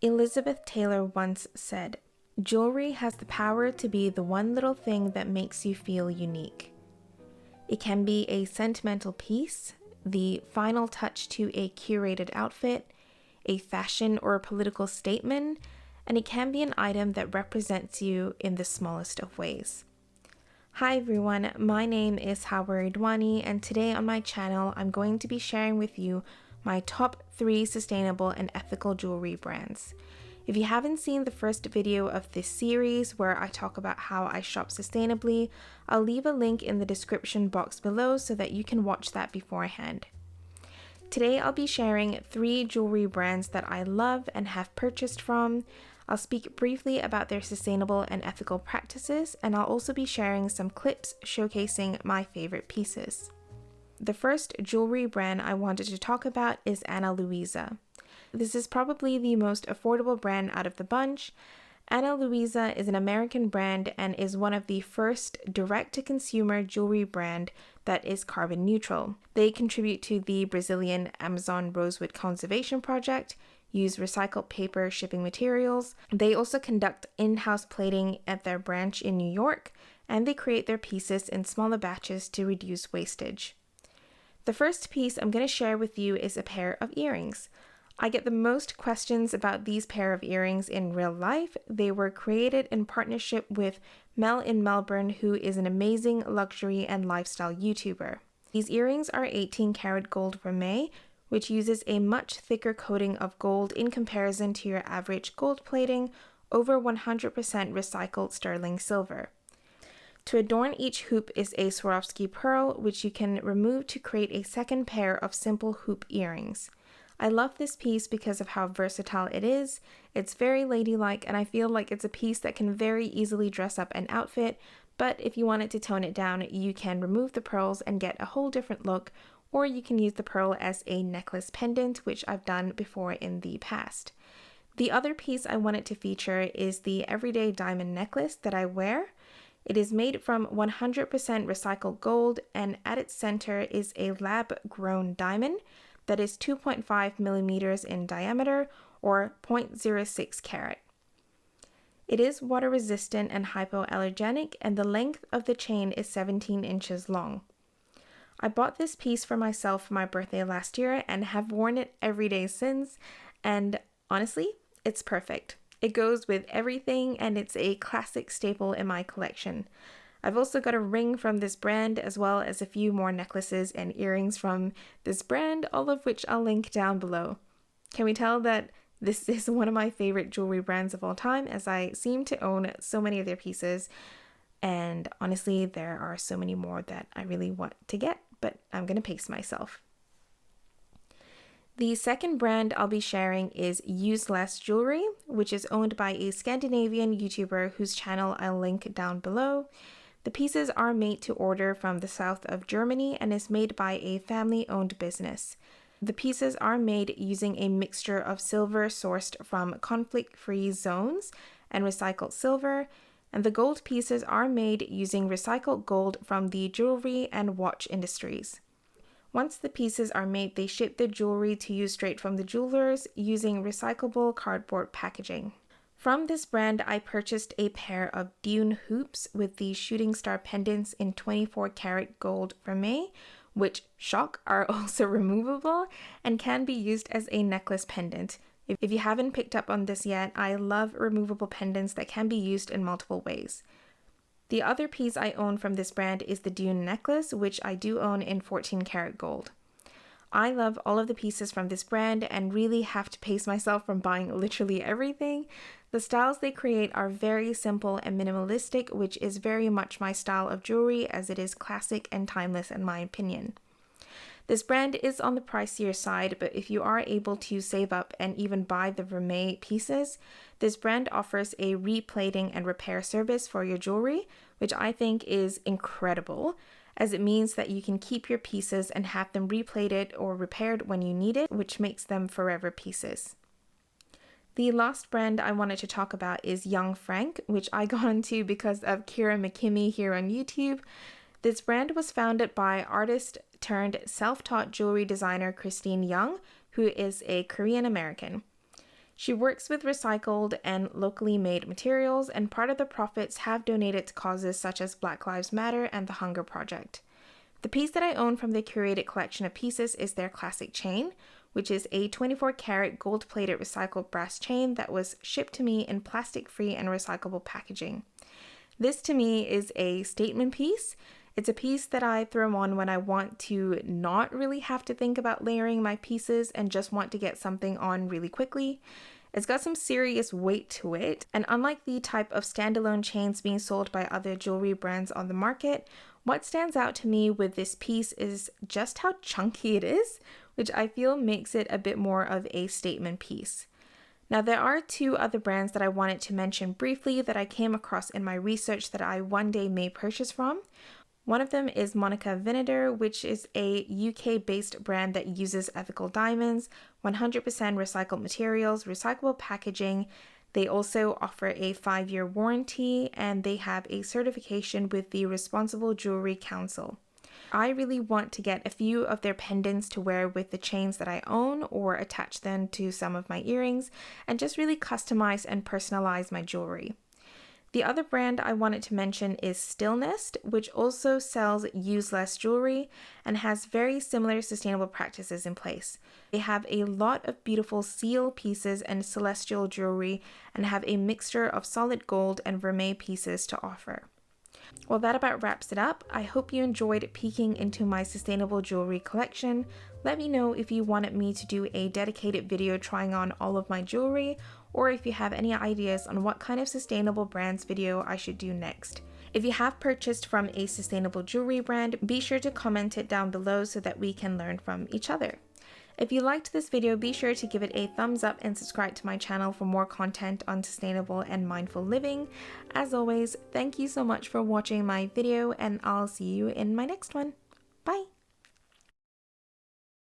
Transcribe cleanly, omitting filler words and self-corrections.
Elizabeth Taylor once said, "Jewelry has the power to be the one little thing that makes you feel unique." It can be a sentimental piece, the final touch to a curated outfit, a fashion or a political statement, and it can be an item that represents you in the smallest of ways. Hi everyone, my name is Hawa Ridhwani, and today on my channel I'm going to be sharing with you my top 3 sustainable and ethical jewelry brands. If you haven't seen the first video of this series where I talk about how I shop sustainably, I'll leave a link in the description box below so that you can watch that beforehand. Today I'll be sharing 3 jewelry brands that I love and have purchased from. I'll speak briefly about their sustainable and ethical practices, and I'll also be sharing some clips showcasing my favorite pieces. The first jewelry brand I wanted to talk about is Ana Luisa. This is probably the most affordable brand out of the bunch. Ana Luisa is an American brand and is one of the first direct-to-consumer jewelry brand that is carbon neutral. They contribute to the Brazilian Amazon Rosewood Conservation Project, use recycled paper shipping materials. They also conduct in-house plating at their branch in New York, and they create their pieces in smaller batches to reduce wastage. The first piece I'm going to share with you is a pair of earrings. I get the most questions about these pair of earrings in real life. They were created in partnership with Mel in Melbourne, who is an amazing luxury and lifestyle YouTuber. These earrings are 18 karat gold vermeil, which uses a much thicker coating of gold in comparison to your average gold plating over 100% recycled sterling silver. To adorn each hoop is a Swarovski pearl, which you can remove to create a second pair of simple hoop earrings. I love this piece because of how versatile it is. It's very ladylike, and I feel like it's a piece that can very easily dress up an outfit, but if you wanted to tone it down, you can remove the pearls and get a whole different look, or you can use the pearl as a necklace pendant, which I've done before in the past. The other piece I wanted to feature is the everyday diamond necklace that I wear. It is made from 100% recycled gold, and at its center is a lab-grown diamond that is 2.5 millimeters in diameter or 0.06 carat. It is water resistant and hypoallergenic, and the length of the chain is 17 inches long. I bought this piece for myself for my birthday last year and have worn it every day since, and honestly, it's perfect. It goes with everything, and it's a classic staple in my collection. I've also got a ring from this brand, as well as a few more necklaces and earrings from this brand, all of which I'll link down below. Can we tell that this is one of my favorite jewelry brands of all time, as I seem to own so many of their pieces, and honestly, there are so many more that I really want to get, but I'm going to pace myself. The second brand I'll be sharing is Use Less Jewelry, which is owned by a Scandinavian YouTuber whose channel I'll link down below. The pieces are made to order from the south of Germany and is made by a family-owned business. The pieces are made using a mixture of silver sourced from conflict-free zones and recycled silver, and the gold pieces are made using recycled gold from the jewelry and watch industries. Once the pieces are made, they ship the jewelry to you straight from the jewelers using recyclable cardboard packaging. From this brand, I purchased a pair of Dune hoops with the shooting star pendants in 24 karat gold vermeil, which, shock, are also removable and can be used as a necklace pendant. If you haven't picked up on this yet, I love removable pendants that can be used in multiple ways. The other piece I own from this brand is the Dune Necklace, which I do own in 14 karat gold. I love all of the pieces from this brand and really have to pace myself from buying literally everything. The styles they create are very simple and minimalistic, which is very much my style of jewelry, as it is classic and timeless in my opinion. This brand is on the pricier side, but if you are able to save up and even buy the vermeil pieces, this brand offers a replating and repair service for your jewelry, which I think is incredible, as it means that you can keep your pieces and have them replated or repaired when you need it, which makes them forever pieces. The last brand I wanted to talk about is Young Frankk, which I got into because of Kira McKimmey here on YouTube. This brand was founded by artist turned self-taught jewelry designer Christine Young, who is a Korean American. She works with recycled and locally made materials, and part of the profits have donated to causes such as Black Lives Matter and the Hunger Project. The piece that I own from the curated collection of pieces is their classic chain, which is a 24-karat gold-plated recycled brass chain that was shipped to me in plastic-free and recyclable packaging. This to me is a statement piece. It's a piece that I throw on when I want to not really have to think about layering my pieces and just want to get something on really quickly. It's got some serious weight to it, and unlike the type of standalone chains being sold by other jewelry brands on the market, what stands out to me with this piece is just how chunky it is, which I feel makes it a bit more of a statement piece. Now, there are two other brands that I wanted to mention briefly that I came across in my research that I one day may purchase from. One of them is Monica Vineder, which is a UK-based brand that uses ethical diamonds, 100% recycled materials, recyclable packaging. They also offer a 5-year warranty, and they have a certification with the Responsible Jewelry Council. I really want to get a few of their pendants to wear with the chains that I own or attach them to some of my earrings and just really customize and personalize my jewelry. The other brand I wanted to mention is Stillnest, which also sells use less jewelry and has very similar sustainable practices in place. They have a lot of beautiful seal pieces and celestial jewelry and have a mixture of solid gold and vermeil pieces to offer. Well, that about wraps it up. I hope you enjoyed peeking into my sustainable jewelry collection. Let me know if you wanted me to do a dedicated video trying on all of my jewelry, or if you have any ideas on what kind of sustainable brands video I should do next. If you have purchased from a sustainable jewelry brand, be sure to comment it down below so that we can learn from each other. If you liked this video, be sure to give it a thumbs up and subscribe to my channel for more content on sustainable and mindful living. As always, thank you so much for watching my video, and I'll see you in my next one. Bye!